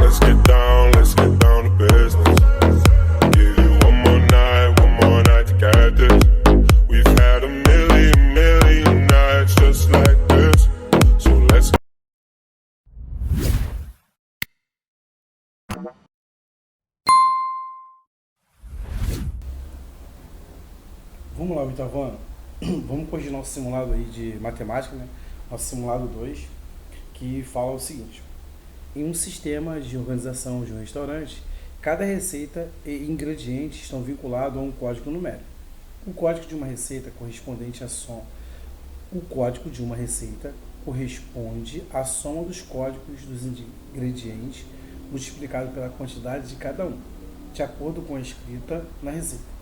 let's get down to business. Give you one more night to get this. We've had a million nights just like this. So let's Vamos lá, oitavano. Vamos corrigir nosso simulado aí de matemática, né? Nosso simulado 2, que fala o seguinte: em um sistema de organização de um restaurante, cada receita e ingrediente estão vinculados a um código numérico. O código de uma receita correspondente à soma. O código de uma receita corresponde à soma dos códigos dos ingredientes multiplicado pela quantidade de cada um, de acordo com a escrita na receita.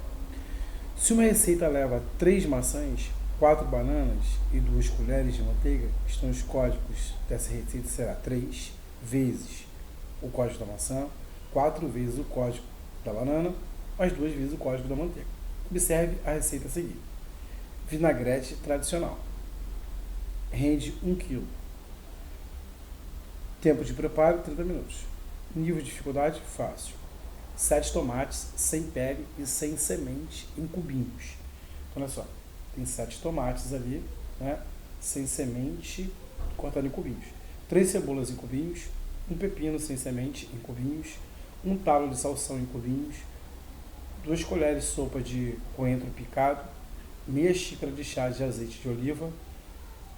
Se uma receita leva 3 maçãs, 4 bananas e 2 colheres de manteiga, então os códigos dessa receita será 3 vezes o código da maçã, 4 vezes o código da banana, mais 2 vezes o código da manteiga. Observe a receita a seguir. Vinagrete tradicional. Rende 1 kg. Tempo de preparo, 30 minutos. Nível de dificuldade, fácil. 7 tomates sem pele e sem semente em cubinhos. Olha só, tem 7 tomates ali, né, sem semente, cortado em cubinhos. 3 cebolas em cubinhos, um pepino sem semente em cubinhos, um talo de salsão em cubinhos, 2 colheres de sopa de coentro picado, meia xícara de chá de azeite de oliva,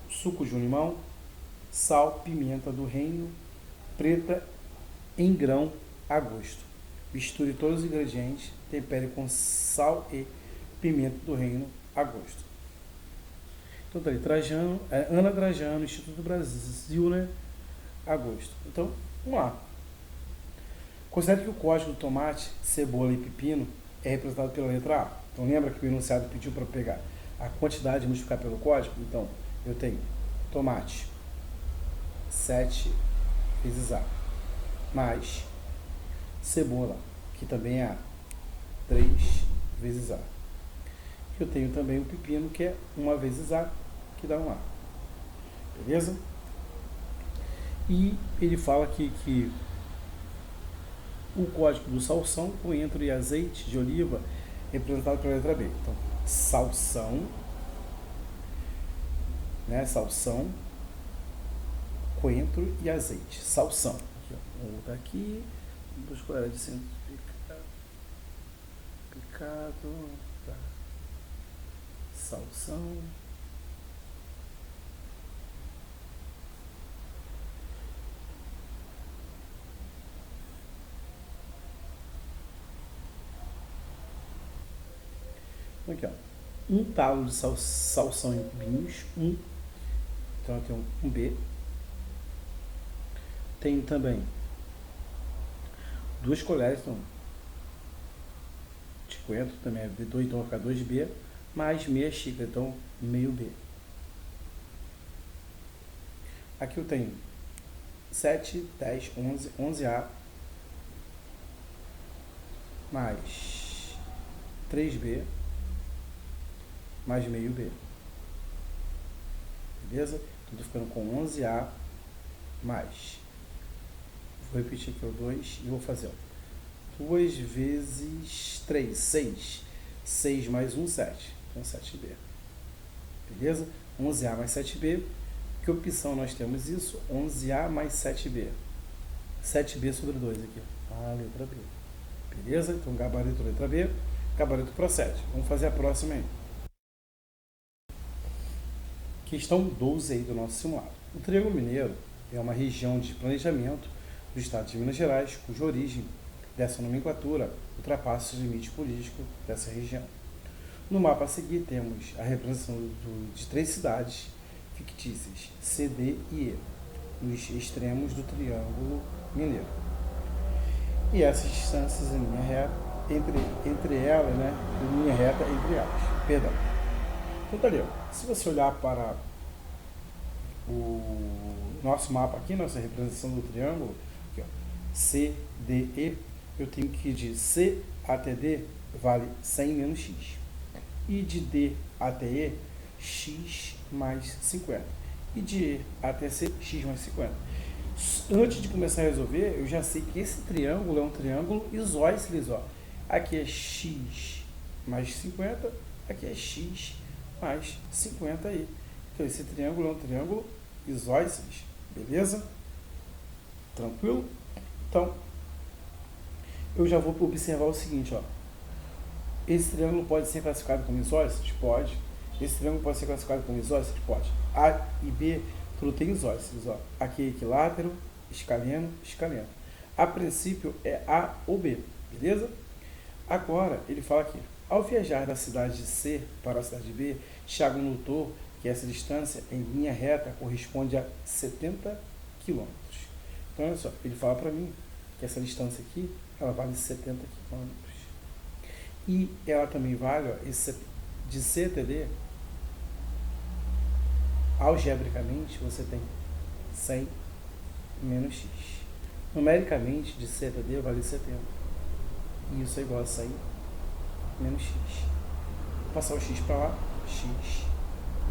suco de um limão, sal, pimenta do reino, preta em grão a gosto. Misture todos os ingredientes, tempere com sal e pimenta do reino a gosto. Então tá ali, Trajano, Ana Trajano, Instituto Brasil, né? A gosto. Então, vamos lá. Considere que o código do tomate, cebola e pepino é representado pela letra A. Então lembra que o enunciado pediu para pegar a quantidade e multiplicar pelo código? Então, eu tenho tomate 7 vezes A, mais cebola, que também é A, 3 vezes A. Eu tenho também o pepino, que é 1 vezes A, que dá 1 A. Beleza? E ele fala aqui que o código do salsão, coentro e azeite de oliva é representado pela letra B. Então, salsão, né? Salsão, coentro e azeite. Salsão. Aqui, ó. Vou botar aqui. 2 colheres de centro picado, tá. Salsão, aqui, ó, um talo de salsão em cubinhos, então eu tenho um B. Tenho também 2 colheres, então, de coentro, também é B2, então vai ficar 2B, mais meia xícara, então meio B. Aqui eu tenho 7, 10, 11, 11A, mais 3B, mais meio B. Beleza? Então, estou ficando com 11A, mais... Vou repetir aqui o 2 e vou fazer 2 vezes 3, 6. 6 mais 1, 7. Então 7B. Beleza? 11A mais 7B. Que opção nós temos isso? 11A mais 7B. 7B sobre 2 aqui. A letra B. Beleza? Então gabarito letra B. Gabarito procede. Vamos fazer a próxima aí. Questão 12 aí do nosso simulado. O Triângulo Mineiro é uma região de planejamento do estado de Minas Gerais, cuja origem dessa nomenclatura ultrapassa os limites políticos dessa região. No mapa a seguir temos a representação de 3 cidades fictícias, C, D e E, nos extremos do Triângulo Mineiro. E essas distâncias em linha reta, entre elas, né, em linha reta entre elas. Perdão. Então tá ali, ó. Se você olhar para o nosso mapa aqui, nossa representação do triângulo, aqui, ó, C, D, E, eu tenho que de C até D vale 100 menos X. E de D até E, X mais 50. E de E até C, X mais 50. Antes de começar a resolver, eu já sei que esse triângulo é um triângulo isósceles, ó. Aqui é x mais 50, aqui é x mais 50 aí. Então, esse triângulo é um triângulo isósceles, beleza? Tranquilo? Então, eu já vou observar o seguinte, ó. Esse triângulo pode ser classificado como isósceles? Pode. Esse triângulo pode ser classificado como isósceles? Pode. A e B, tudo tem isósceles, ó. Aqui é equilátero, escaleno, escaleno. A princípio é A ou B, beleza? Agora, ele fala aqui, ao viajar da cidade C para a cidade B, Thiago notou que essa distância em linha reta corresponde a 70 km. Então, olha só, ele fala para mim que essa distância aqui, ela vale 70 km. E ela também vale, ó, de C até D, algebricamente, você tem 100 menos x. Numericamente, de C até D vale 70. E isso é igual a 100 menos x. Vou passar o x para lá, x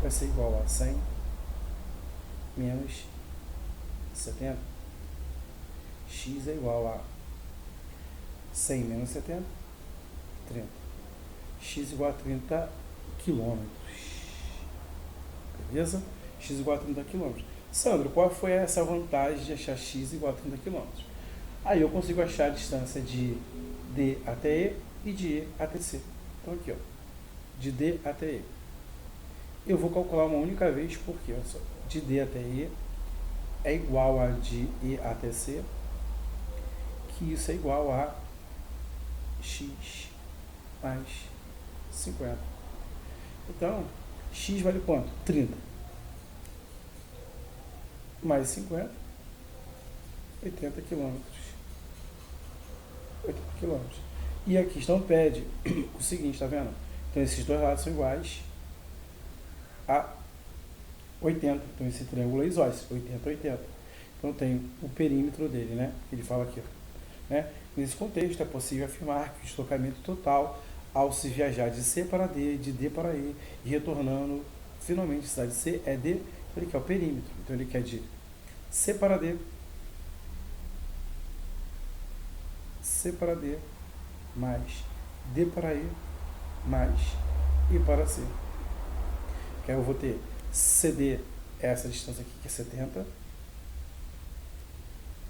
vai ser igual a 100 menos 70. X é igual a 100 menos 70, 30. X igual a 30 quilômetros. Beleza? X igual a 30 quilômetros. Sandro, qual foi essa vantagem de achar x igual a 30 quilômetros? Aí eu consigo achar a distância de D até E e de E até C. Então aqui, ó, de D até E. Eu vou calcular uma única vez, porque, olha só, de D até E é igual a de E até C, que isso é igual a x mais 50. Então, x vale quanto? 30. Mais 50, 80 quilômetros. 80 quilômetros. E a questão pede o seguinte, tá vendo? Então, esses dois lados são iguais a 80. Então, esse triângulo é isósceles, 80, 80. Então, tem o perímetro dele, né? Ele fala aqui, ó, né? Nesse contexto, é possível afirmar que o deslocamento total ao se viajar de C para D, de D para E, e retornando finalmente à cidade C é D, ele quer o perímetro. Então, ele quer de C para D, C para D, mais D para E, mais E para C. Que aí eu vou ter CD, essa distância aqui que é 70,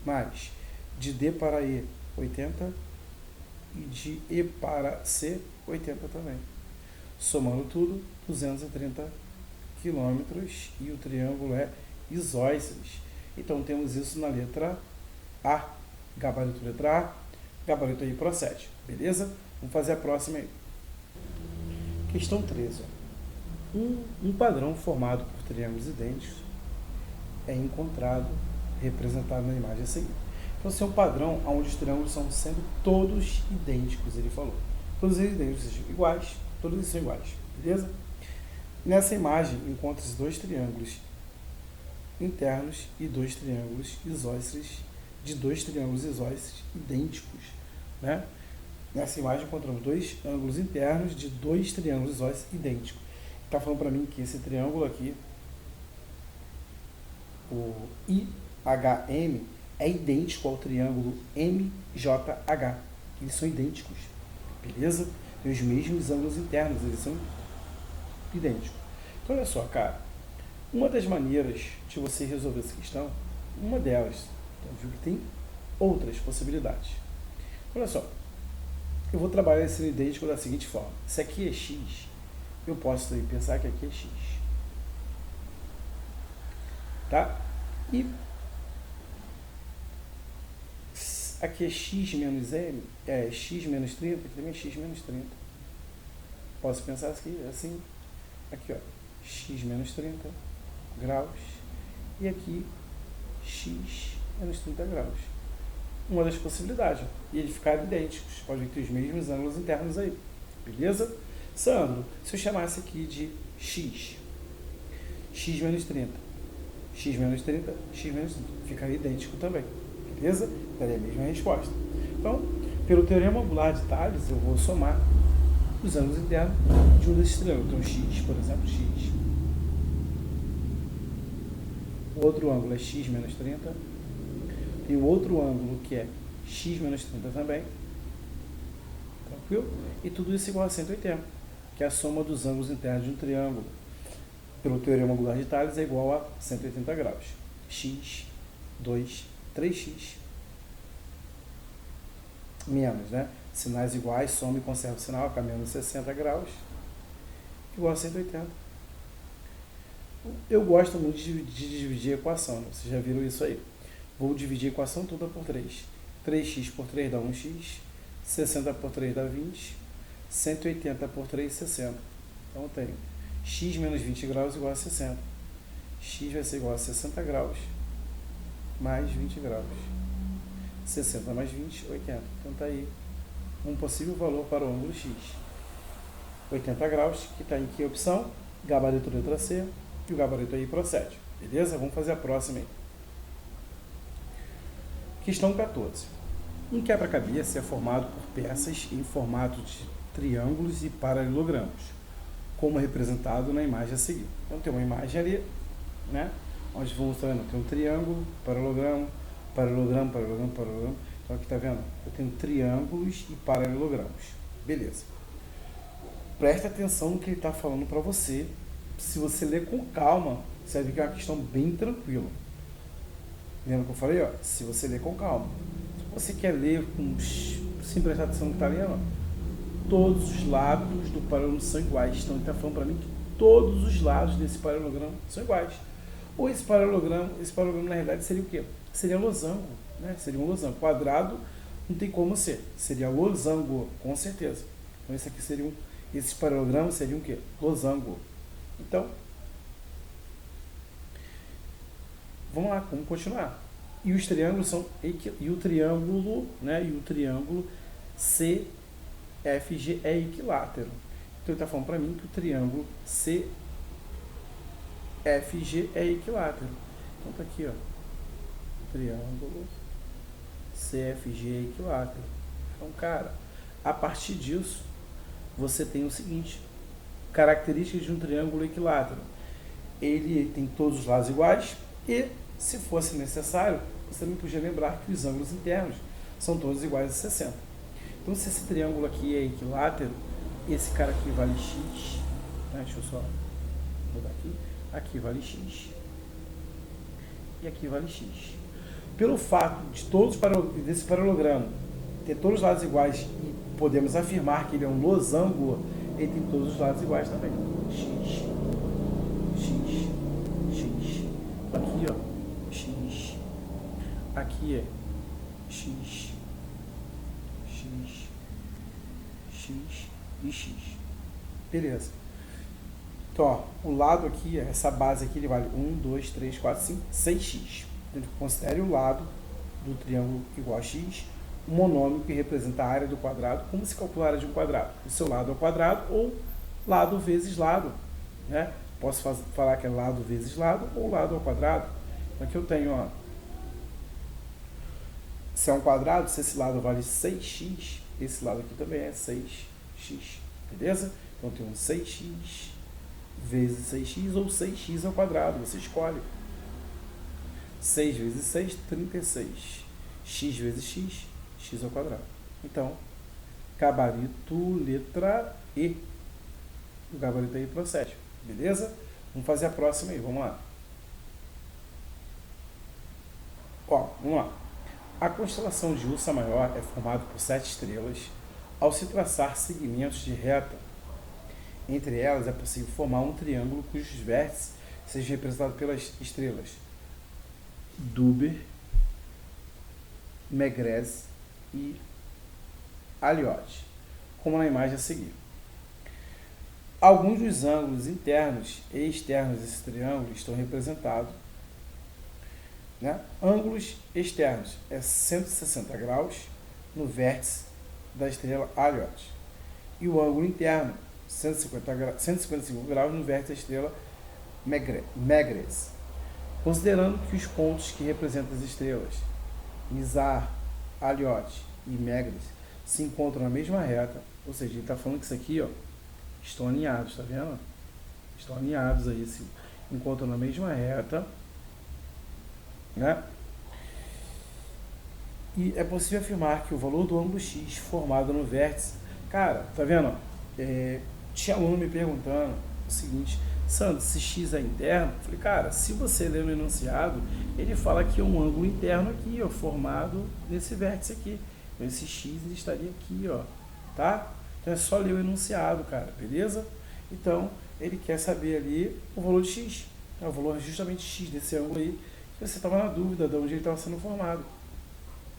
mais de D para E, 80, e de E para C, 80 também. Somando tudo, 230 quilômetros, e o triângulo é isósceles. Então, temos isso na letra A. Gabarito letra A, gabarito aí procede. Beleza? Vamos fazer a próxima aí. Questão 13. Um padrão formado por triângulos idênticos é encontrado, representado na imagem a seguir. Então, esse é um padrão onde os triângulos são sendo todos idênticos, ele falou. Todos eles idênticos, sejam iguais, todos eles são iguais, beleza? Nessa imagem, encontra-se dois triângulos internos e dois triângulos isósceles, de dois triângulos isósceles idênticos, né? Nessa imagem, encontramos dois ângulos internos de dois triângulos isósceles idênticos. Está falando para mim que esse triângulo aqui, o IHM, é idêntico ao triângulo MJH. Eles são idênticos, beleza? Tem os mesmos ângulos internos, eles são idênticos. Então, olha só, cara, uma das maneiras de você resolver essa questão, uma delas, então, viu que tem outras possibilidades. Olha só, eu vou trabalhar esse idêntico da seguinte forma. Se aqui é x, eu posso também pensar que aqui é x. Tá? E aqui é x menos m, é x menos 30, aqui também é x menos 30. Posso pensar assim, aqui, ó, x menos 30 graus, e aqui x menos 30 graus. Uma das possibilidades, e eles ficaram idênticos, pode ter os mesmos ângulos internos aí, beleza? Sandro, se eu chamasse aqui de x menos 30, x menos 30, x menos 30, ficaria idêntico também, beleza? Daria a mesma resposta. Então, pelo teorema angular de Tales, eu vou somar os ângulos internos de um desses triângulos. Então, x, por exemplo, x. O outro ângulo é x menos 30, Tem outro ângulo que é x menos 30 também. Tranquilo? E tudo isso igual a 180, que é a soma dos ângulos internos de um triângulo. Pelo teorema angular de Tales é igual a 180 graus. X, 2, 3x. Menos, né? Sinais iguais, soma e conserva o sinal, que é menos 60 graus. Igual a 180. Eu gosto muito de dividir a equação, né? Vocês já viram isso aí. Vou dividir a equação toda por 3. 3x por 3 dá 1x, 60 por 3 dá 20, 180 por 3, 60. Então eu tenho x menos 20 graus igual a 60. X vai ser igual a 60 graus mais 20 graus. 60 mais 20, 80. Então está aí um possível valor para o ângulo x. 80 graus, que está em que opção? Gabarito letra C, e o gabarito aí procede. Beleza? Vamos fazer a próxima aí. Questão 14. Um quebra-cabeça é formado por peças em formato de triângulos e paralelogramos, como representado na imagem a seguir. Então tem uma imagem ali, né? Onde vamos estar vendo, tem um triângulo, paralelogramo, paralelogramo, paralelogramo, paralelogramo. Então aqui está vendo? Eu tenho triângulos e paralelogramos. Beleza. Presta atenção no que ele está falando para você. Se você ler com calma, você vai ver que é uma questão bem tranquila. Lembra que eu falei? Ó, se você ler com calma. Se você quer ler sem prestar atenção no que está lendo, todos os lados do paralelogramo são iguais. Então ele está falando para mim que todos os lados desse paralelogramo são iguais. Ou esse paralelogramo na realidade seria o quê? Seria losango, né? Seria um losango. Quadrado não tem como ser. Seria losango, com certeza. Então esse aqui seria esses paralelogramas seriam o quê? Losango. Então, vamos lá, vamos continuar. E os triângulos são e o triângulo, né? E o triângulo CFG é equilátero. Então ele está falando para mim que o triângulo CFG é equilátero. Então tá aqui, ó. Triângulo CFG é equilátero. Então, cara, a partir disso, você tem o seguinte: características de um triângulo equilátero. Ele tem todos os lados iguais e, se fosse necessário, você também podia lembrar que os ângulos internos são todos iguais a 60. Então, se esse triângulo aqui é equilátero, esse cara aqui vale x, né? Deixa eu só mudar aqui. Aqui vale x e aqui vale x. Pelo fato de desse paralelogramo ter todos os lados iguais e podemos afirmar que ele é um losango, ele tem todos os lados iguais também. X, x, x. Aqui, ó, x. Aqui é x, x, x e x. Beleza. Então, ó, o lado aqui, essa base aqui, ele vale 1, 2, 3, 4, 5, 6x. Então, considere o lado do triângulo igual a x, um monômio que representa a área do quadrado. Como se calcula a área de um quadrado? O seu lado ao quadrado ou lado vezes lado, né? Posso falar que é lado vezes lado ou lado ao quadrado. Então, aqui eu tenho, ó, se é um quadrado, se esse lado vale 6x, esse lado aqui também é 6x, beleza? Então, eu tenho um 6x vezes 6x ou 6x ao quadrado, você escolhe. 6 vezes 6, 36. X vezes x, x ao quadrado. Então, gabarito letra E. O gabarito aí procede, beleza? Vamos fazer a próxima aí, vamos lá. Ó, vamos lá. A constelação de Ursa Maior é formada por 7 estrelas. Ao se traçar segmentos de reta entre elas, é possível formar um triângulo cujos vértices sejam representados pelas estrelas Duber, Megrez e Aliote, como na imagem a seguir. Alguns dos ângulos internos e externos desse triângulo estão representados, né? Ângulos externos é 160 graus no vértice da estrela Aliote e o ângulo interno 155 graus no vértice da estrela Megrez. Considerando que os pontos que representam as estrelas Mizar, Aliote e Megrez se encontram na mesma reta, ou seja, ele está falando que isso aqui, ó, estão alinhados, tá vendo? Estão alinhados aí, se encontram na mesma reta, né? E é possível afirmar que o valor do ângulo x formado no vértice... Cara, tá vendo? Tinha aluno me perguntando o seguinte: Sandro, se x é interno? Eu falei, cara, se você ler no enunciado, ele fala que é um ângulo interno aqui, ó, formado nesse vértice aqui. Então esse x ele estaria aqui, ó, tá? Então é só ler o enunciado, cara, beleza? Então ele quer saber ali o valor de x, o valor justamente x desse ângulo aí, que você estava na dúvida de onde ele estava sendo formado,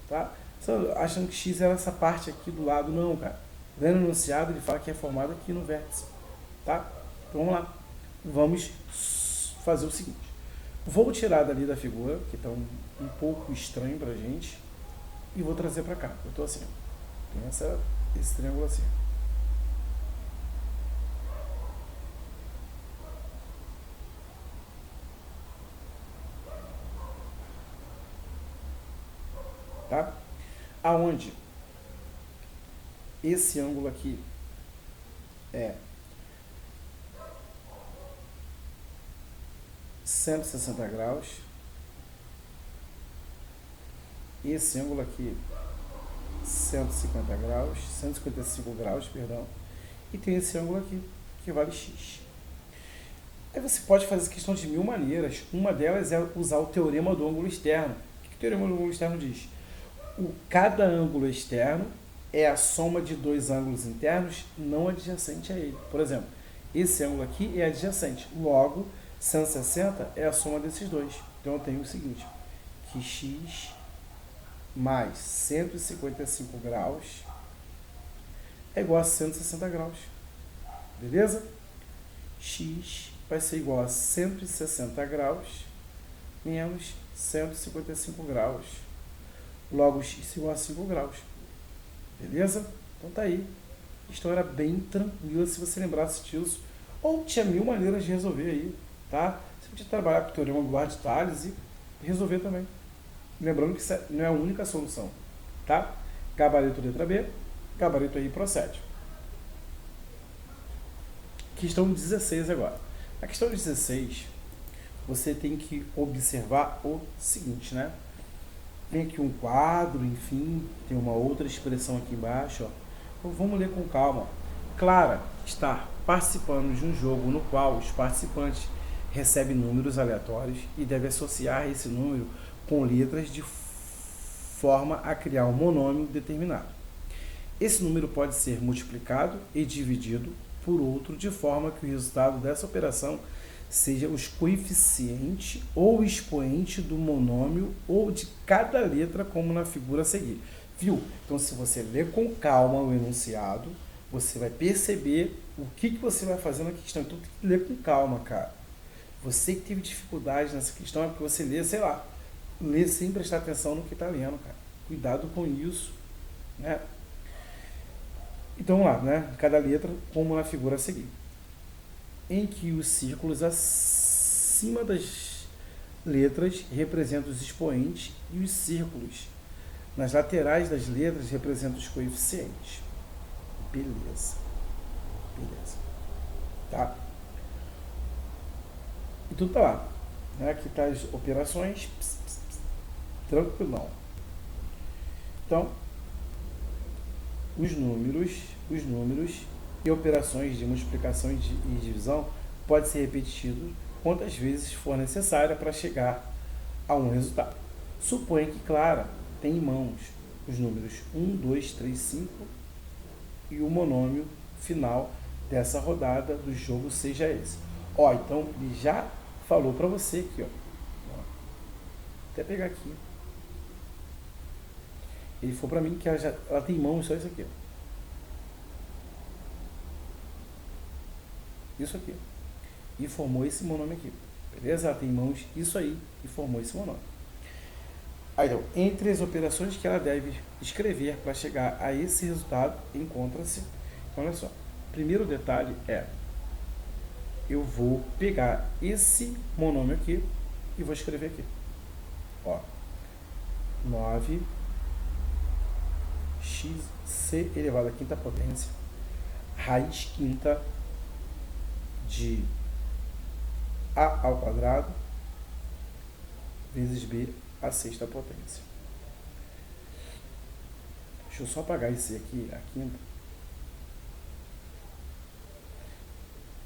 tá? Sandro, achando que x era essa parte aqui do lado, não, cara. Lendo o enunciado, ele fala que é formado aqui no vértice, tá? Então vamos lá. Vamos fazer o seguinte. Vou tirar dali da figura, que está um pouco estranho pra gente, e vou trazer para cá. Eu estou assim, ó. Tem esse triângulo assim. Tá? Aonde esse ângulo aqui é 160 graus, esse ângulo aqui 150 graus, 155 graus, perdão, e tem esse ângulo aqui que vale x. Aí você pode fazer essa questão de mil maneiras. Uma delas é usar o teorema do ângulo externo. O que o teorema do ângulo externo diz? Cada ângulo externo é a soma de dois ângulos internos não adjacentes a ele. Por exemplo, esse ângulo aqui é adjacente, logo 160 é a soma desses dois. Então eu tenho o seguinte, que x mais 155 graus é igual a 160 graus. Beleza? X vai ser igual a 160 graus menos 155 graus. Logo, x igual a 5 graus. Beleza? Então tá aí. A questão era bem tranquila se você lembrasse disso. Ou tinha mil maneiras de resolver aí, tá? Você podia trabalhar com o teorema do Guard-Tales e resolver também. Lembrando que isso não é a única solução, tá? Gabarito letra B, gabarito aí procede. Questão 16 agora. A questão 16, você tem que observar o seguinte, né? Tem aqui um quadro, enfim, tem uma outra expressão aqui embaixo, ó. Então vamos ler com calma. Clara está participando de um jogo no qual os participantes recebem números aleatórios e deve associar esse número com letras de forma a criar um monômio determinado. Esse número pode ser multiplicado e dividido por outro de forma que o resultado dessa operação seja os coeficiente ou expoente do monômio ou de cada letra, como na figura a seguir. Viu? Então, se você ler com calma o enunciado, você vai perceber o que você vai fazer na questão. Então, tem que ler com calma, cara. Você que teve dificuldade nessa questão é porque você lê, sei lá, lê sem prestar atenção no que está lendo, cara. Cuidado com isso, né? Então, vamos lá, né? Cada letra, como na figura a seguir. Em que os círculos acima das letras representam os expoentes e os círculos nas laterais das letras representam os coeficientes. Beleza. Beleza. Tá? E tudo tá lá. Né? Aqui tá as operações. Tranquilão. Então, os números e operações de multiplicação e divisão pode ser repetido quantas vezes for necessária para chegar a um resultado. Suponha que Clara tem em mãos os números 1, 2, 3, 5 e o monômio final dessa rodada do jogo seja esse. Ó, então ele já falou para você aqui, ó. Até pegar aqui. Ele falou para mim que ela tem em mãos só isso aqui, ó. Isso aqui. E formou esse monômio aqui. Beleza? Ela tem em mãos isso aí e formou esse monômio. Aí, então, entre as operações que ela deve escrever para chegar a esse resultado, encontra-se, olha só, primeiro detalhe é, eu vou pegar esse monômio aqui e vou escrever aqui. Ó, 9x elevado à quinta potência, raiz quinta de a ao quadrado vezes b à sexta potência. Deixa eu só apagar esse aqui, a quinta.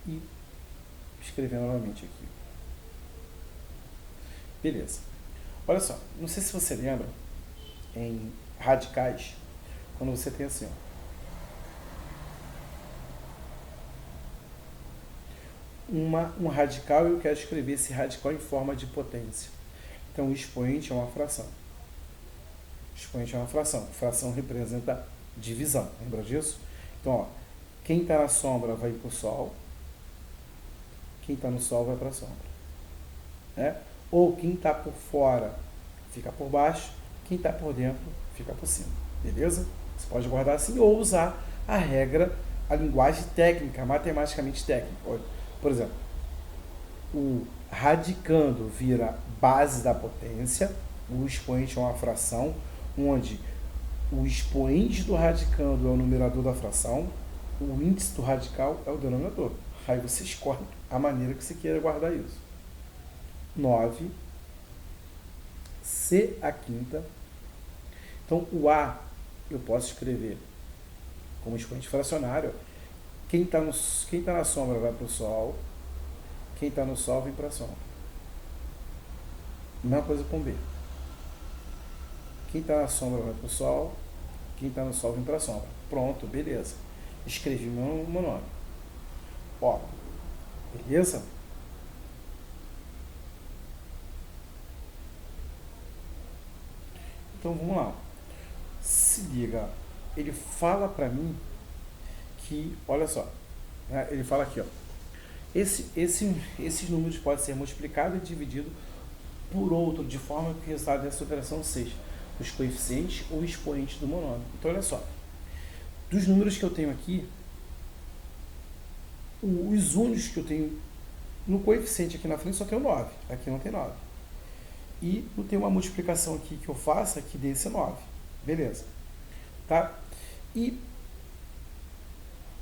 E escrever novamente aqui. Beleza. Olha só, não sei se você lembra, em radicais, quando você tem assim, ó, um radical e eu quero escrever esse radical em forma de potência. Então, o expoente é uma fração. Expoente é uma fração. Fração representa divisão. Lembra disso? Então, ó, quem está na sombra vai para o sol. Quem está no sol vai para a sombra. Né? Ou quem está por fora fica por baixo. Quem está por dentro fica por cima. Beleza? Você pode guardar assim ou usar a regra, a linguagem técnica, matematicamente técnica. Por exemplo, o radicando vira base da potência. O expoente é uma fração, onde o expoente do radicando é o numerador da fração, o índice do radical é o denominador. Aí você escolhe a maneira que você queira guardar isso. 9, C a quinta. Então, o A eu posso escrever como expoente fracionário. Quem está na sombra vai para o sol, quem está no sol vem para a sombra. Mesma coisa com B. Quem está na sombra vai para o sol, quem está no sol vem para a sombra. Pronto, beleza. Escrevi meu nome. Ó, beleza? Então vamos lá. Se liga, ele fala para mim que, olha só, né, ele fala aqui, ó, esses números podem ser multiplicados e divididos por outro, de forma que o resultado dessa operação seja os coeficientes ou expoentes do monômio. Então, olha só, dos números que eu tenho aqui, os únicos que eu tenho no coeficiente aqui na frente só tem o 9, aqui não tem 9. E eu tenho uma multiplicação aqui que eu faço, aqui desse 9. Beleza. Tá? E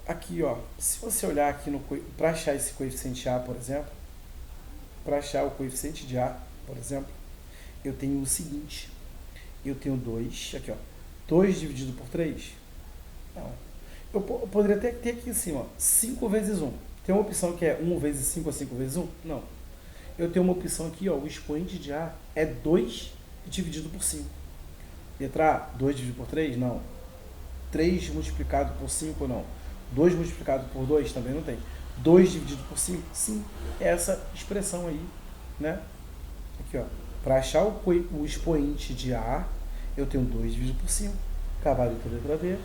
aqui, ó, se você olhar aqui para achar esse coeficiente A, por exemplo, para achar o coeficiente de A, por exemplo, eu tenho o seguinte, eu tenho 2, aqui, ó, 2 dividido por 3. Não. Eu poderia até ter aqui em cima, 5 vezes 1. Tem uma opção que é 1 vezes 5 ou 5 vezes 1? Não. Eu tenho uma opção aqui, ó, o expoente de A é 2 dividido por 5. Letra A, 2 dividido por 3? Não. 3 multiplicado por 5? Não. 2 multiplicado por 2? Também não tem. 2 dividido por 5? Sim. É essa expressão aí, né? Aqui, ó. Para achar o expoente de A, eu tenho 2 dividido por 5. Gabarito letra B.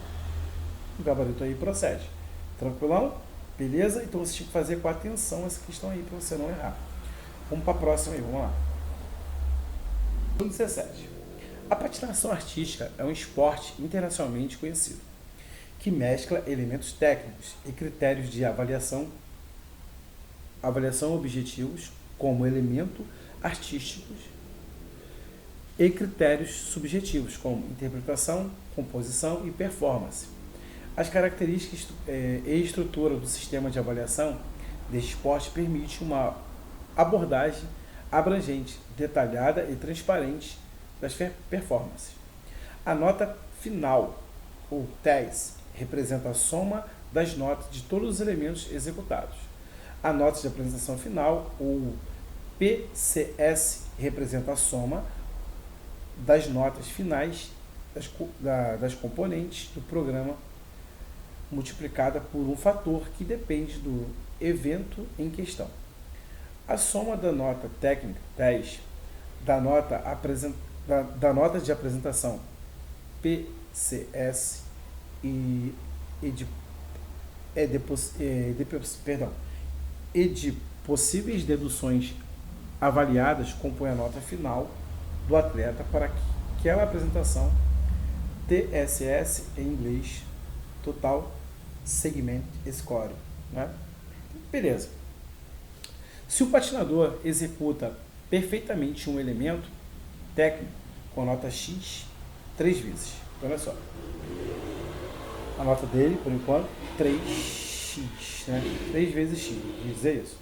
O gabarito aí procede. Tranquilão? Beleza? Então você tem que fazer com atenção essa questão aí para você não errar. Vamos para a próxima aí, vamos lá. 17. A patinação artística é um esporte internacionalmente conhecido, que mescla elementos técnicos e critérios de avaliação objetivos, como elementos artísticos, e critérios subjetivos, como interpretação, composição e performance. As características e estrutura do sistema de avaliação deste esporte permite uma abordagem abrangente, detalhada e transparente das performances. A nota final, ou TES, representa a soma das notas de todos os elementos executados. A nota de apresentação final, ou PCS, representa a soma das notas finais das componentes do programa multiplicada por um fator que depende do evento em questão. A soma da nota técnica 10 da nota de apresentação PCS e de possíveis deduções avaliadas compõe a nota final do atleta para aquela apresentação TSS em inglês, Total Segment Score, né? Beleza. Se o patinador executa perfeitamente um elemento técnico com nota X 3 vezes, então, olha só, a nota dele, por enquanto, 3x, né? 3 vezes x, quer dizer isso.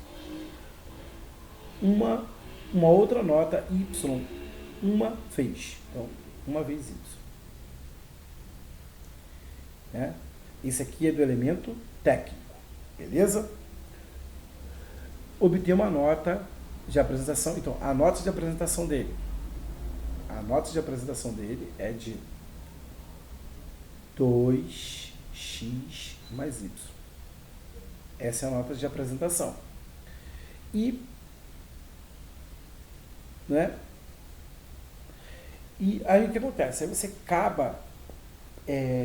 Uma outra nota y, uma vez, então, uma vez y. né? Esse aqui é do elemento técnico, beleza? Obter uma nota de apresentação. Então, a nota de apresentação dele é de 2x mais y. Essa é a nota de apresentação. E, né? E aí o que acontece? Aí você acaba,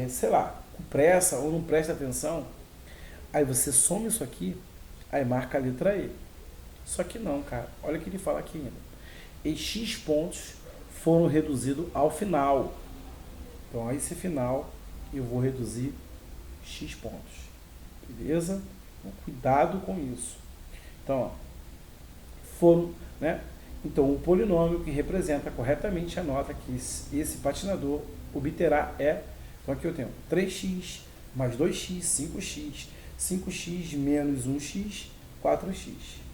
sei lá, com pressa ou não presta atenção, aí você soma isso aqui, aí marca a letra E. Só que não, cara. Olha o que ele fala aqui ainda. E x pontos foram reduzidos ao final. Então, a esse final, eu vou reduzir x pontos. Beleza? Então, cuidado com isso. Então, ó, foram, né? Então, o polinômio que representa corretamente a nota que esse patinador obterá é... Então, aqui eu tenho 3x mais 2x, 5x, 5x menos 1x, 4x.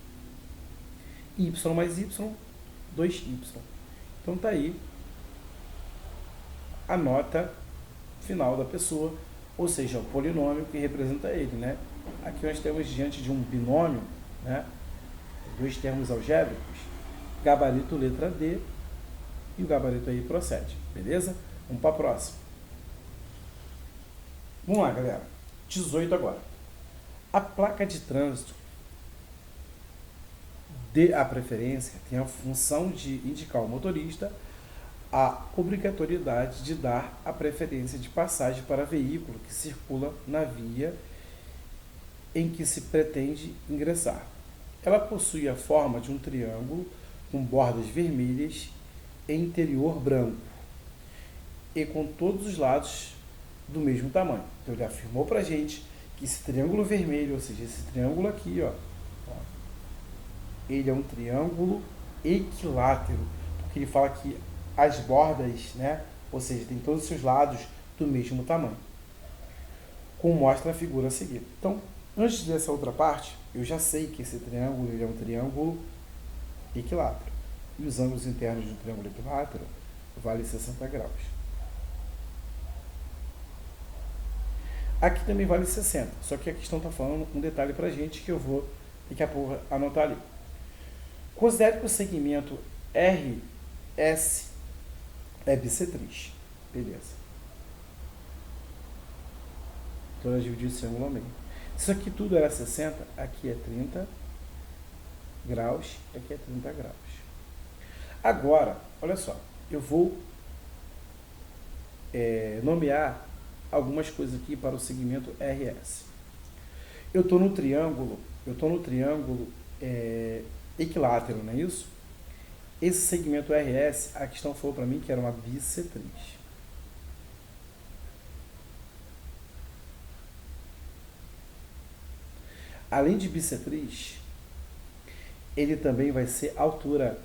Y mais y, 2y. Então tá aí a nota final da pessoa, ou seja, o polinômio que representa ele, né? Aqui nós temos diante de um binômio, né? Dois termos algébricos, gabarito letra D, e o gabarito aí procede, beleza? Vamos para a próxima. Vamos lá, galera. 18 agora. A placa de trânsito a preferência tem a função de indicar ao motorista a obrigatoriedade de dar a preferência de passagem para veículo que circula na via em que se pretende ingressar. Ela possui a forma de um triângulo com bordas vermelhas e interior branco e com todos os lados do mesmo tamanho. Então ele afirmou para a gente que esse triângulo vermelho, ou seja, esse triângulo aqui, ó, ele é um triângulo equilátero, porque ele fala que as bordas, né, ou seja, tem todos os seus lados do mesmo tamanho, como mostra a figura a seguir. Então, antes dessa outra parte, eu já sei que esse triângulo ele é um triângulo equilátero, e os ângulos internos de um triângulo equilátero valem 60 graus. Aqui também vale 60, só que a questão está falando um detalhe para a gente que eu vou daqui a pouco anotar ali. Considere que o segmento RS é bissetriz. Beleza. Então, eu dividi esse ângulo ao meio. Isso aqui tudo era 60, aqui é 30 graus, aqui é 30 graus. Agora, olha só, eu vou nomear algumas coisas aqui para o segmento RS. Eu estou no triângulo equilátero, não é isso? Esse segmento RS, a questão falou para mim que era uma bissetriz. Além de bissetriz, ele também vai ser altura.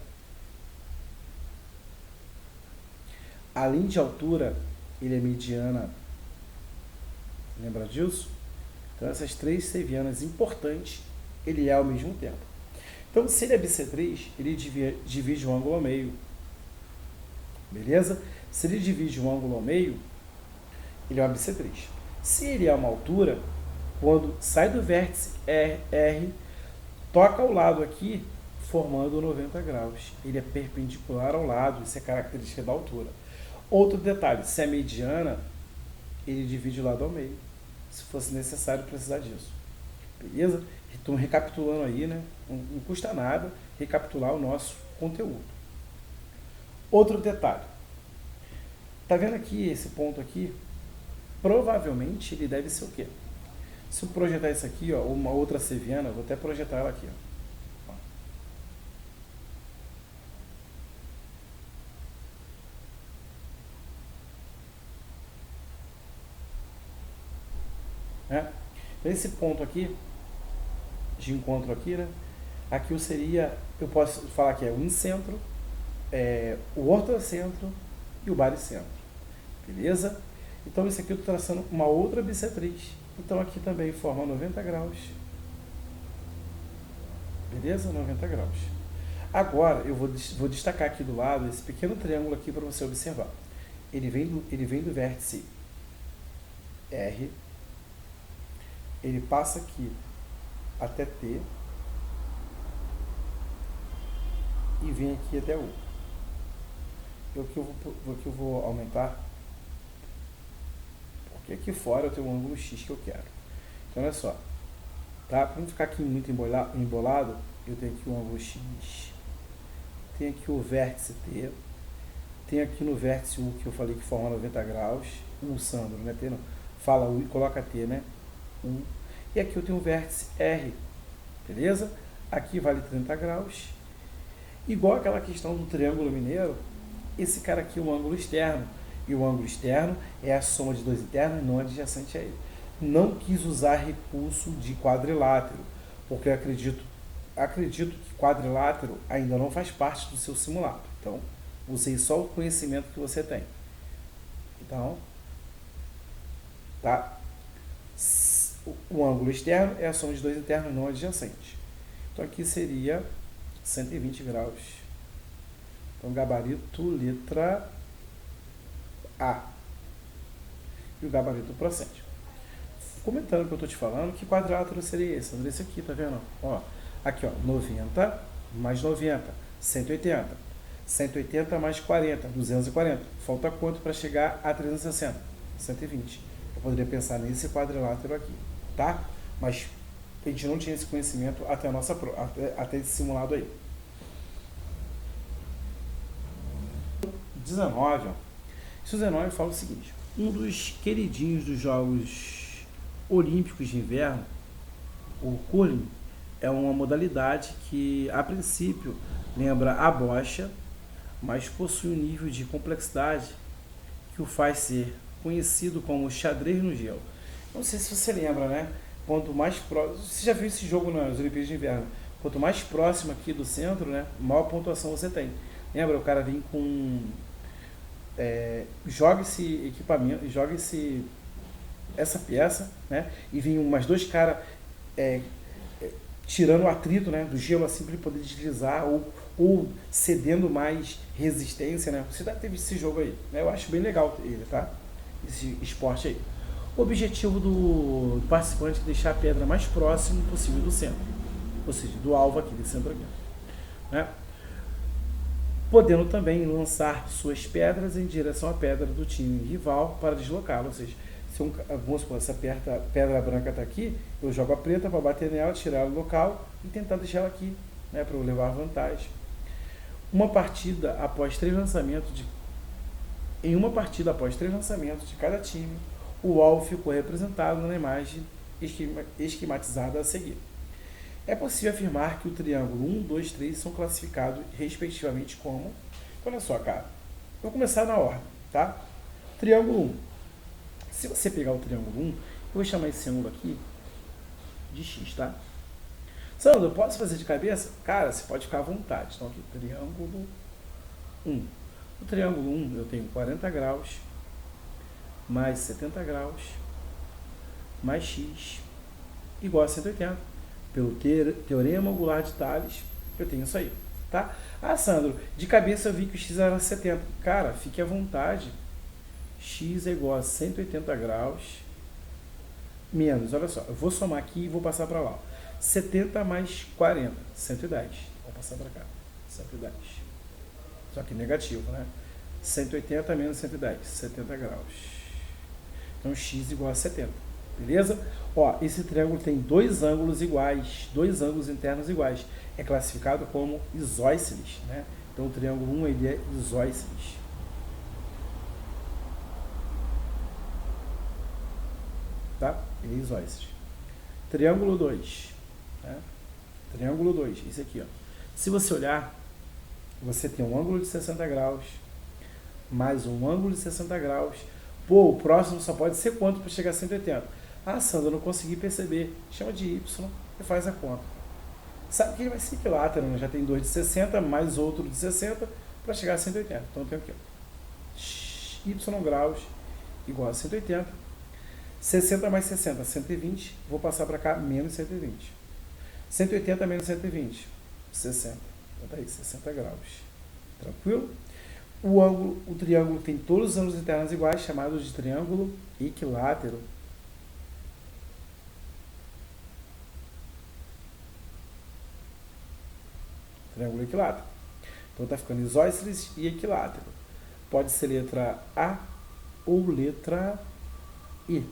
Além de altura, ele é mediana. Lembra disso? Então, essas três sevianas importantes, ele é ao mesmo tempo. Então, se ele é bissetriz, ele divide o ângulo ao meio. Beleza? Se ele divide o ângulo ao meio, ele é uma bissetriz. Se ele é uma altura, quando sai do vértice R, toca ao lado aqui, formando 90 graus. Ele é perpendicular ao lado, isso é característica da altura. Outro detalhe, se é mediana, ele divide o lado ao meio, se fosse necessário precisar disso. Beleza? Então, recapitulando aí, né? Não custa nada recapitular o nosso conteúdo. Outro detalhe. Tá vendo aqui esse ponto aqui? Provavelmente ele deve ser o quê? Se eu projetar isso aqui, ó, uma outra seviana, vou até projetar ela aqui, ó. Então, esse ponto aqui, de encontro aqui, né? Aqui seria, eu posso falar que é o incentro, o ortocentro e o baricentro. Beleza? Então, esse aqui eu estou traçando uma outra bissetriz. Então, aqui também forma 90 graus. Beleza? 90 graus. Agora, eu vou destacar aqui do lado esse pequeno triângulo aqui para você observar. Ele vem do vértice R, ele passa aqui até T e vem aqui até U. Eu vou aumentar, porque aqui fora eu tenho um ângulo X que eu quero. Então olha só, tá? Para não ficar aqui muito embolado, eu tenho aqui o ângulo X, tenho aqui o vértice T, tenho aqui no vértice U que eu falei que forma 90 graus, Sandro, né? T não, fala U e coloca T, né? U. E aqui eu tenho o vértice R, beleza? Aqui vale 30 graus. Igual aquela questão do triângulo mineiro, esse cara aqui é um ângulo externo. E o ângulo externo é a soma de dois internos e não adjacente a ele. Não quis usar recurso de quadrilátero, porque eu acredito que quadrilátero ainda não faz parte do seu simulado. Então, usei só o conhecimento que você tem. Então, tá? O ângulo externo é a soma de dois internos não adjacentes. Então, aqui seria 120 graus. Então, gabarito, letra A. E o gabarito procede. Comentando o que eu estou te falando, que quadrilátero seria esse? André, esse aqui, tá vendo? Ó, aqui, ó, 90 mais 90, 180. 180 mais 40, 240. Falta quanto para chegar a 360? 120. Eu poderia pensar nesse quadrilátero aqui, tá? Mas a gente não tinha esse conhecimento até esse simulado aí. 19. Esse 19 fala o seguinte: um dos queridinhos dos Jogos Olímpicos de Inverno, o curling, é uma modalidade que, a princípio, lembra a bocha, mas possui um nível de complexidade que o faz ser conhecido como xadrez no gelo. Não sei se você lembra, né? Quanto mais próximo, você já viu esse jogo nas Olimpíadas de Inverno? Quanto mais próximo aqui do centro, né, maior pontuação você tem. Lembra? O cara vem com joga esse equipamento, essa peça, né? E vem umas dois caras tirando o atrito, né, do gelo assim para ele poder deslizar ou cedendo mais resistência, né? Você já teve esse jogo aí, né? Eu acho bem legal ele, tá? Esse esporte aí. O objetivo do participante é deixar a pedra mais próximo possível do centro, ou seja, do alvo aqui, desse centro aqui, né? Podendo também lançar suas pedras em direção à pedra do time rival para deslocá-la. Ou seja, se vamos supor, essa pedra branca está aqui, eu jogo a preta para bater nela, tirar ela do local e tentar deixar ela aqui, né, para eu levar vantagem. Em uma partida após 3 lançamentos de cada time, o alvo ficou representado na imagem esquematizada a seguir. É possível afirmar que o triângulo 1, 2, 3 são classificados respectivamente como... Olha só, cara. Vou começar na ordem, tá? Triângulo 1. Se você pegar o triângulo 1, eu vou chamar esse ângulo aqui de X, tá? Sandro, eu posso fazer de cabeça? Cara, você pode ficar à vontade. Então aqui, triângulo 1. No triângulo 1 eu tenho 40 graus, mais 70 graus, mais X, igual a 180. Pelo teorema angular de Tales, eu tenho isso aí, tá? Ah, Sandro, de cabeça eu vi que o X era 70. Cara, fique à vontade. X é igual a 180 graus menos, olha só, eu vou somar aqui e vou passar para lá. 70 mais 40, 110. Vou passar para cá, 110. Só que negativo, né? 180 menos 110, 70 graus. Então, X igual a 70. Beleza? Ó, esse triângulo tem dois ângulos iguais, dois ângulos internos iguais. É classificado como isósceles, né? Então, o triângulo 1 ele é isósceles. Tá? Ele é isósceles. Triângulo 2. Né? Triângulo 2, esse aqui, ó. Se você olhar, você tem um ângulo de 60 graus, mais um ângulo de 60 graus. Pô, o próximo só pode ser quanto para chegar a 180? Ah, Sandro, eu não consegui perceber. Chama de Y e faz a conta. Sabe que ele vai ser equilátero, né? Já tem dois de 60, mais outro de 60 para chegar a 180. Então eu tenho aqui, ó, Y graus igual a 180. 60 mais 60, 120. Vou passar para cá, menos 120. 180 menos 120, 60. Então tá aí, 60 graus. Tranquilo? O triângulo tem todos os ângulos internos iguais, chamados de triângulo equilátero. triângulo equilátero. Então está ficando isósceles e equilátero. Pode ser letra A ou letra I.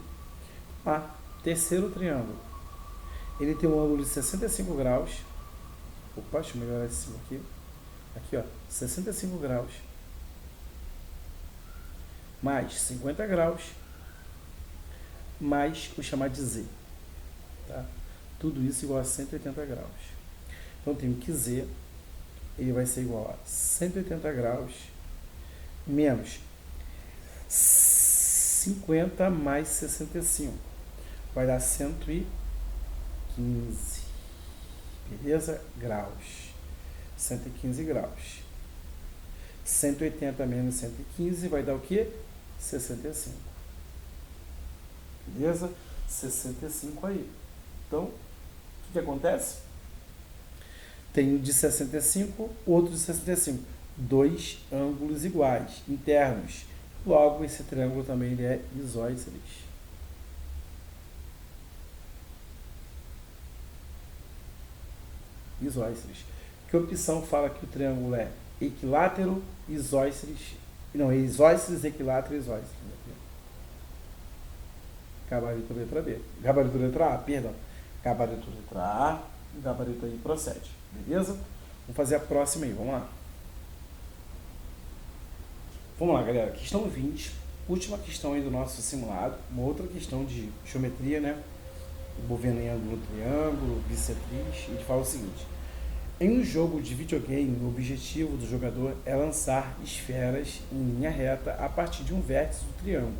A, terceiro triângulo. Ele tem um ângulo de 65 graus. Opa, deixa eu melhorar esse cima aqui. Aqui, ó, 65 graus. Mais 50 graus. Mais o chamado de Z. Tá? Tudo isso igual a 180 graus. Então, eu tenho que Z, ele vai ser igual a 180 graus menos 50 mais 65. Vai dar 115. Beleza? Graus. 115 graus. 180 menos 115 vai dar o quê? 65. Beleza? 65 aí. Então, o que acontece? Tem um de 65, outro de 65. Dois ângulos iguais, internos. Logo, esse triângulo também ele é isósceles. Isósceles. Que opção fala que o triângulo é equilátero, isósceles? Não, é isósceles, equilátero, isósceles. Gabarito letra B. Gabarito letra A, perdão. Gabarito letra A, gabarito aí procede. Beleza? Vamos fazer a próxima aí, vamos lá. Vamos lá, galera. Questão 20. Última questão aí do nosso simulado. Uma outra questão de geometria, né? Envolvendo em ângulo, triângulo, bissetriz. E ele fala o seguinte. Em um jogo de videogame, o objetivo do jogador é lançar esferas em linha reta a partir de um vértice do triângulo,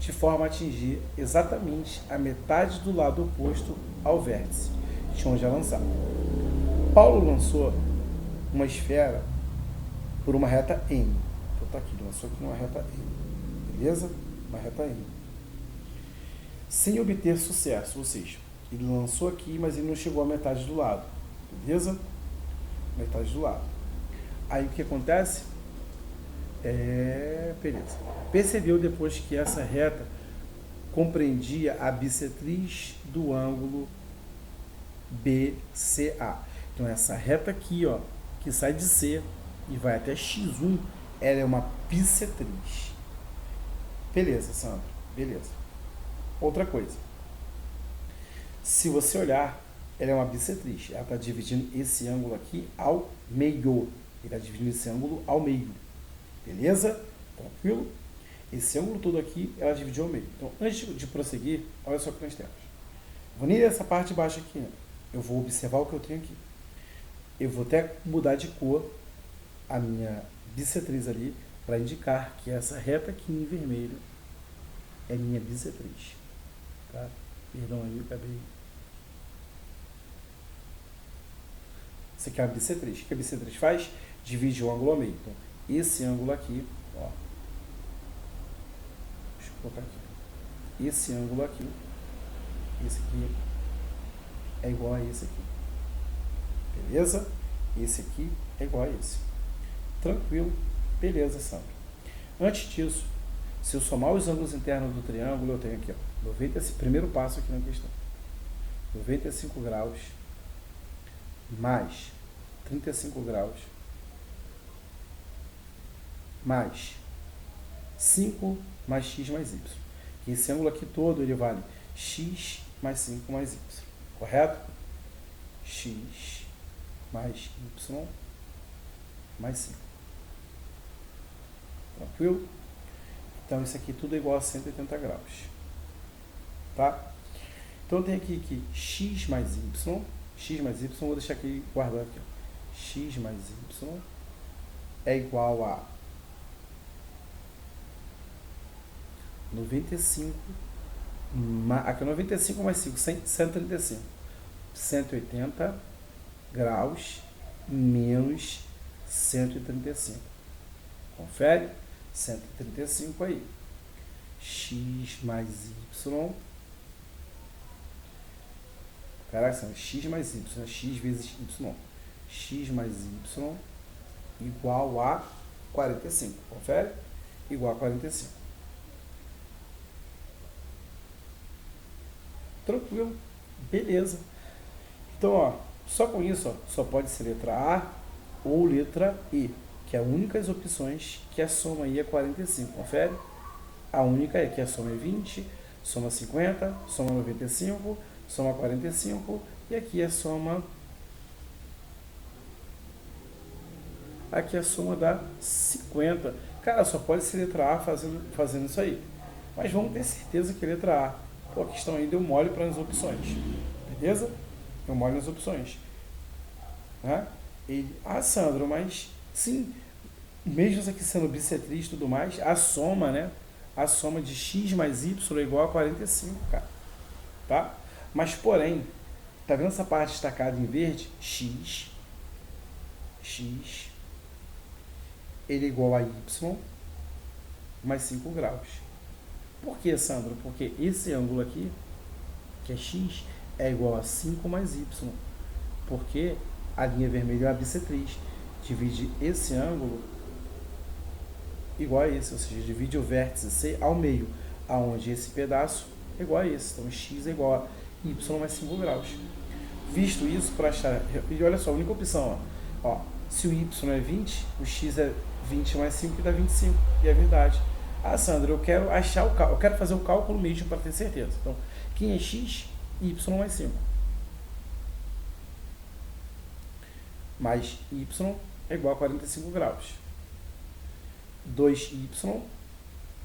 de forma a atingir exatamente a metade do lado oposto ao vértice de onde é lançado. Paulo lançou uma esfera por uma reta M. Então tá aqui, lançou aqui uma reta M. Beleza? Uma reta M. Sem obter sucesso, ou seja, ele lançou aqui, mas ele não chegou à metade do lado. Beleza? Metade do lado. Aí o que acontece? Beleza. Percebeu depois que essa reta compreendia a bissetriz do ângulo BCA. Então essa reta aqui, ó, que sai de C e vai até X1, ela é uma bissetriz. Beleza, Sandro. Beleza. Outra coisa. Se você olhar, ela é uma bissetriz. Ela está dividindo esse ângulo aqui ao meio. Ele está dividindo esse ângulo ao meio. Beleza? Tranquilo? Esse ângulo todo aqui, ela dividiu ao meio. Então, antes de prosseguir, olha só o que nós temos. Vou unir essa parte de baixo aqui. Né? Eu vou observar o que eu tenho aqui. Eu vou até mudar de cor a minha bissetriz ali para indicar que essa reta aqui em vermelho é minha bissetriz. Tá? Perdão aí, eu acabei. Isso aqui é uma bissetriz. O que a bissetriz faz? Divide o ângulo ao meio. Então, esse ângulo aqui, ó. Deixa eu colocar aqui. Esse ângulo aqui, esse aqui é igual a esse aqui. Beleza? Esse aqui é igual a esse. Tranquilo? Beleza, Sandro. Antes disso, se eu somar os ângulos internos do triângulo, eu tenho aqui, ó, 90, primeiro passo aqui na questão. 95 graus mais 35 graus mais 5 mais x mais y. Esse ângulo aqui todo, ele vale x mais 5 mais y. Correto? X mais y mais 5. Tranquilo? Então, isso aqui tudo é igual a 180 graus. Tá? Então, eu tenho aqui que x mais y, vou deixar aqui guardado aqui. Ó. X mais y é igual a 95, aqui é 95 mais 5, 135. 180 graus menos 135. Confere? 135 aí. X mais y. Caraca, são x mais y, né? X vezes y. X mais y igual a 45. Confere? Igual a 45. Tranquilo. Beleza. Então, ó, só com isso, ó, só pode ser letra A, ou letra E, que é a única das opções que a soma aí é 45. Confere? A única é que a soma é 20, soma 50, soma 95, soma 45 e aqui a soma dá 50. Cara, só pode ser letra A fazendo isso aí. Mas vamos ter certeza que é letra A. Pô, a questão aí deu mole para as opções. Beleza? Deu mole nas opções. Né? Sandro, mas sim, mesmo isso aqui sendo bissetriz e tudo mais, a soma, né? A soma de x mais y é igual a 45, cara. Tá? Mas, porém, tá vendo essa parte destacada em verde? X, ele é igual a y mais 5 graus. Por que, Sandro? Porque esse ângulo aqui, que é x, é igual a 5 mais y. Porque a linha vermelha é a bissetriz. Divide esse ângulo igual a esse, ou seja, divide o vértice C ao meio, aonde esse pedaço é igual a esse. Então, x é igual a y mais 5 graus. Visto isso, para achar... E olha só, a única opção, ó, se o y é 20, o x é 20 mais 5, que dá 25. E é verdade. Ah, Sandro, eu quero achar eu quero fazer o cálculo mesmo para ter certeza. Então, quem é x? Y mais 5. Mais y é igual a 45 graus. 2y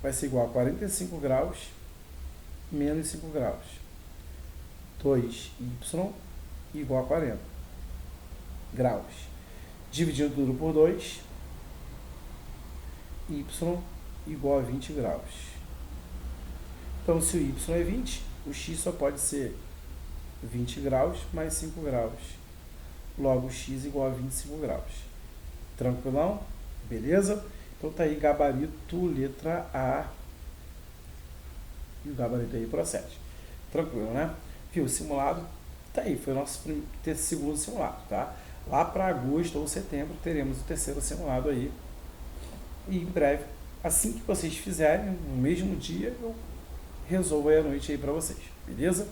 vai ser igual a 45 graus menos 5 graus. 2y igual a 40 graus. Dividindo tudo por 2, y igual a 20 graus. Então, se o y é 20, o x só pode ser 20 graus mais 5 graus. Logo, x igual a 25 graus. Tranquilão? Beleza? Então, tá aí gabarito letra A. E o gabarito aí procede. Tranquilo, né? Viu? O simulado tá aí. Foi o nosso segundo simulado, tá? Lá para agosto ou setembro teremos o terceiro simulado aí. E em breve, assim que vocês fizerem, no mesmo dia, eu resolvo aí a noite aí para vocês. Beleza?